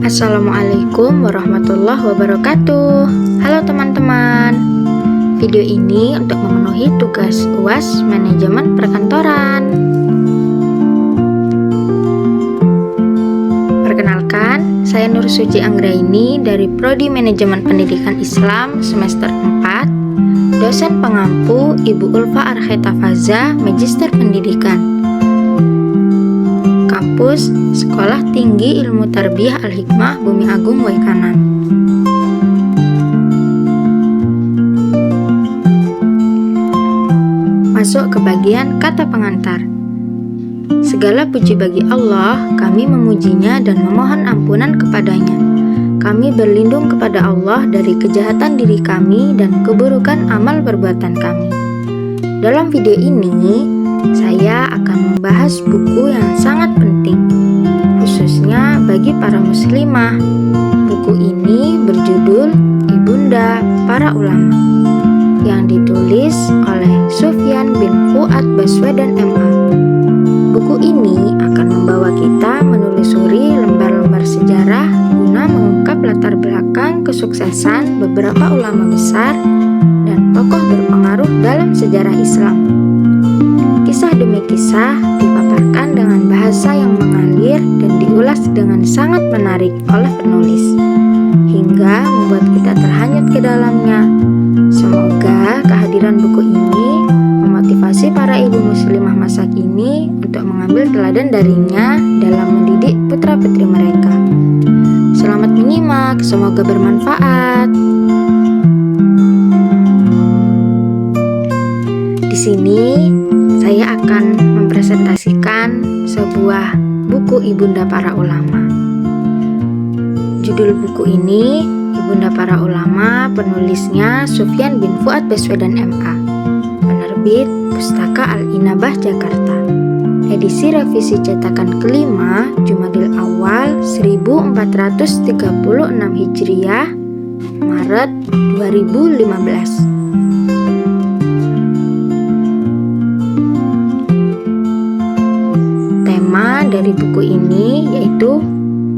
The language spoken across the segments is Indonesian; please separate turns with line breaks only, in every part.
Assalamualaikum warahmatullahi wabarakatuh. Halo teman-teman. Video ini untuk memenuhi tugas UAS Manajemen Perkantoran. Perkenalkan, saya Nur Suci Anggraini dari Prodi Manajemen Pendidikan Islam semester 4, dosen pengampu Ibu Ulfa Arkhetafaza, Magister Pendidikan. Kampus Sekolah Tinggi Ilmu Tarbiyah Al-Hikmah Bumi Agung Waikanan. Masuk ke bagian kata pengantar. Segala puji bagi Allah, kami memujinya dan memohon ampunan kepadanya. Kami berlindung kepada Allah dari kejahatan diri kami dan keburukan amal perbuatan kami. Dalam video ini, saya akan membahas buku yang sangat penting, khususnya bagi para muslimah. Buku ini berjudul Ibunda Para Ulama, yang ditulis oleh Sufyan bin Fuad Baswedan MA. Buku ini akan membawa kita menelusuri lembar-lembar sejarah guna mengungkap latar belakang kesuksesan beberapa ulama besar dan tokoh berpengaruh dalam sejarah Islam. Kisah demi kisah dipaparkan dengan bahasa yang mengalir dan diulas dengan sangat menarik oleh penulis, hingga membuat kita terhanyut ke dalamnya. Semoga kehadiran buku ini memotivasi para ibu muslimah masa kini untuk mengambil teladan darinya dalam mendidik putra-putri mereka. Selamat menyimak, semoga bermanfaat. Di sini saya akan mempresentasikan sebuah buku Ibunda Para Ulama. Judul buku ini Ibunda Para Ulama, penulisnya Sufyan bin Fuad Baswedan MA. Penerbit Pustaka Al-Inabah Jakarta. Edisi revisi cetakan kelima Jumadil Awal 1436 Hijriah, Maret 2015. Tema dari buku ini yaitu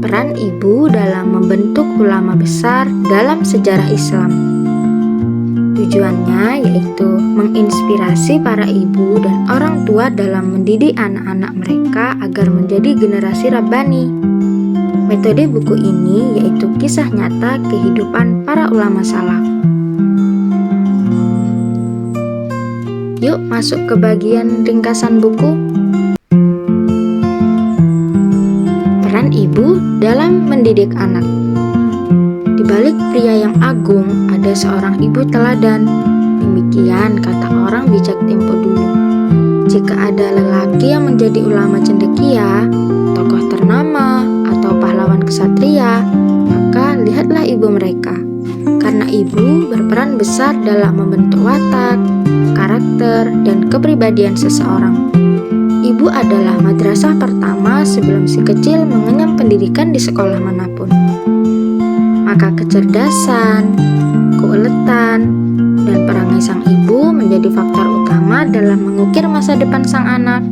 peran ibu dalam membentuk ulama besar dalam sejarah Islam. Tujuannya yaitu menginspirasi para ibu dan orang tua dalam mendidik anak-anak mereka agar menjadi generasi Rabbani. Metode buku ini yaitu kisah nyata kehidupan para ulama salaf. Yuk masuk ke bagian ringkasan buku. Peran ibu dalam mendidik anak. Di balik pria yang agung ada seorang ibu teladan. Demikian kata orang bijak tempo dulu. Jika ada lelaki yang menjadi ulama cendekia, tokoh ternama, atau pahlawan kesatria, maka lihatlah ibu mereka. Karena ibu berperan besar dalam membentuk watak, karakter, dan kepribadian seseorang. Ibu adalah madrasah pertama sebelum si kecil mengenyam pendidikan di sekolah manapun. Maka kecerdasan, keuletan, dan perangai sang ibu menjadi faktor utama dalam mengukir masa depan sang anak.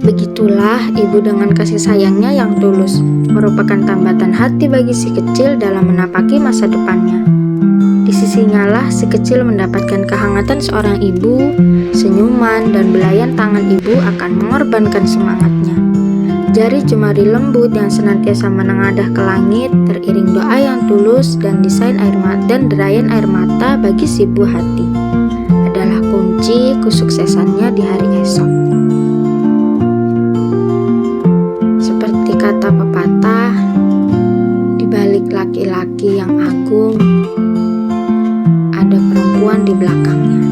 Begitulah ibu dengan kasih sayangnya yang tulus, merupakan tambatan hati bagi si kecil dalam menapaki masa depannya. Di sisinya lah si kecil mendapatkan kehangatan seorang ibu, senyuman dan belayan tangan ibu akan mengorbankan semangatnya. Jari jemari lembut yang senantiasa menengadah ke langit, teriring doa yang tulus dan derayan air mata bagi si buah hati, adalah kunci kesuksesannya di hari esok. Seperti kata pepatah, di balik laki-laki yang agung, ada perempuan di belakangnya.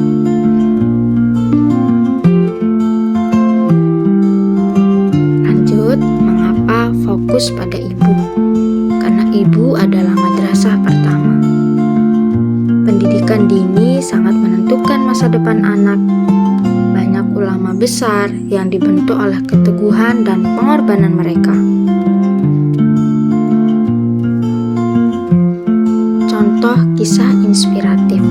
Lanjut, mengapa fokus pada ibu? Karena ibu adalah madrasah pertama. Pendidikan dini sangat menentukan masa depan anak. Banyak ulama besar yang dibentuk oleh keteguhan dan pengorbanan mereka. Contoh kisah inspiratif.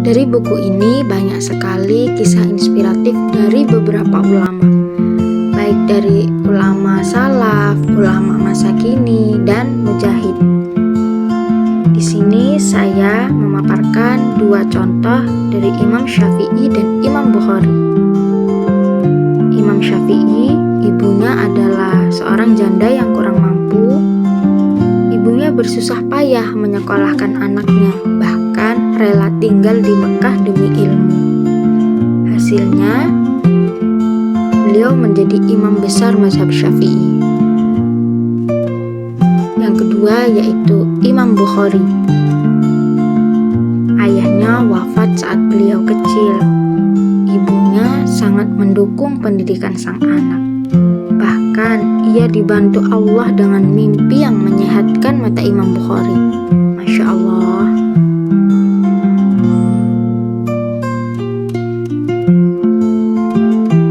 Dari buku ini banyak sekali kisah inspiratif dari beberapa ulama, baik dari ulama salaf, ulama masa kini, dan mujahid. Di sini saya memaparkan dua contoh dari Imam Syafi'i dan Imam Bukhari. Imam Syafi'i, ibunya adalah seorang janda yang kurang mampu. Ibunya bersusah payah menyekolahkan anaknya, bahkan rela tinggal di Mekah demi ilmu. Hasilnya, beliau menjadi imam besar mazhab Syafi'i. Yang kedua yaitu Imam Bukhari. Ayahnya wafat saat beliau kecil. Ibunya sangat mendukung pendidikan sang anak. Bahkan ia dibantu Allah dengan mimpi yang menyehatkan mata Imam Bukhari. Masya Allah.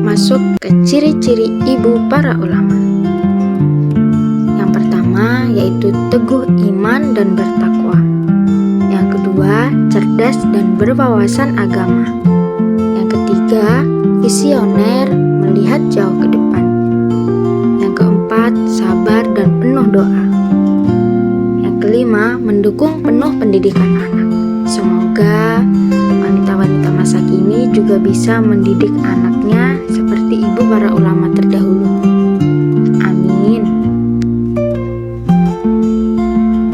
Masuk ke ciri-ciri ibu para ulama. Yang pertama yaitu teguh iman dan bertakwa. Yang kedua, cerdas dan berwawasan agama. Yang ketiga, visioner, melihat jauh ke depan. Yang keempat, sabar dan penuh doa. Yang kelima, mendukung penuh pendidikan anak. Semoga wanita-wanita masa kini juga bisa mendidik anaknya seperti ibu para ulama terdahulu. Amin.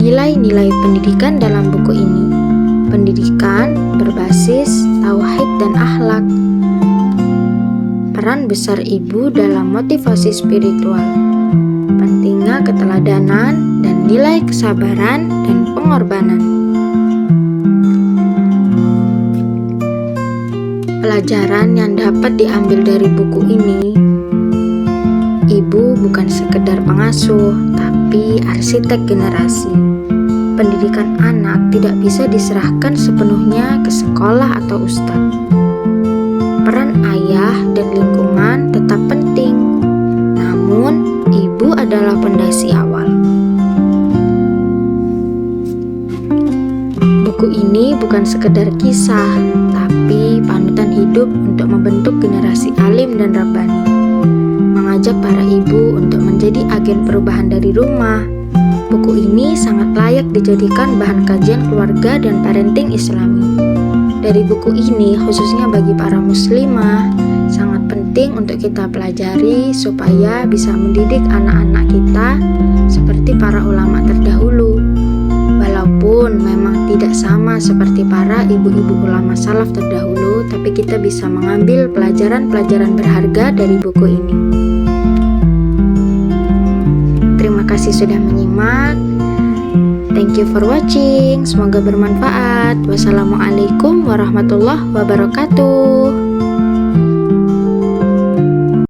Nilai-nilai pendidikan dalam buku ini. Pendidikan berbasis tauhid dan akhlak. Peran besar ibu dalam motivasi spiritual. Pentingnya keteladanan dan nilai kesabaran dan pengorbanan. Pelajaran yang dapat diambil dari buku ini, ibu bukan sekedar pengasuh, tapi arsitek generasi. Pendidikan anak tidak bisa diserahkan sepenuhnya ke sekolah atau ustadz. Peran ayah dan lingkungan tetap penting, namun ibu adalah pondasi awal. Buku ini bukan sekedar kisah, tapi panutan hidup untuk membentuk generasi alim dan rabbani. Mengajak para ibu untuk menjadi agen perubahan dari rumah. Buku ini sangat layak dijadikan bahan kajian keluarga dan parenting Islami. Dari buku ini, khususnya bagi para muslimah, sangat penting untuk kita pelajari supaya bisa mendidik anak-anak kita seperti para ulama terdahulu. Walaupun memang tidak sama seperti para ibu-ibu ulama salaf terdahulu, tapi kita bisa mengambil pelajaran-pelajaran berharga dari buku ini. Terima kasih sudah menyimak. Thank you for watching. Semoga bermanfaat. Wassalamualaikum warahmatullahi wabarakatuh.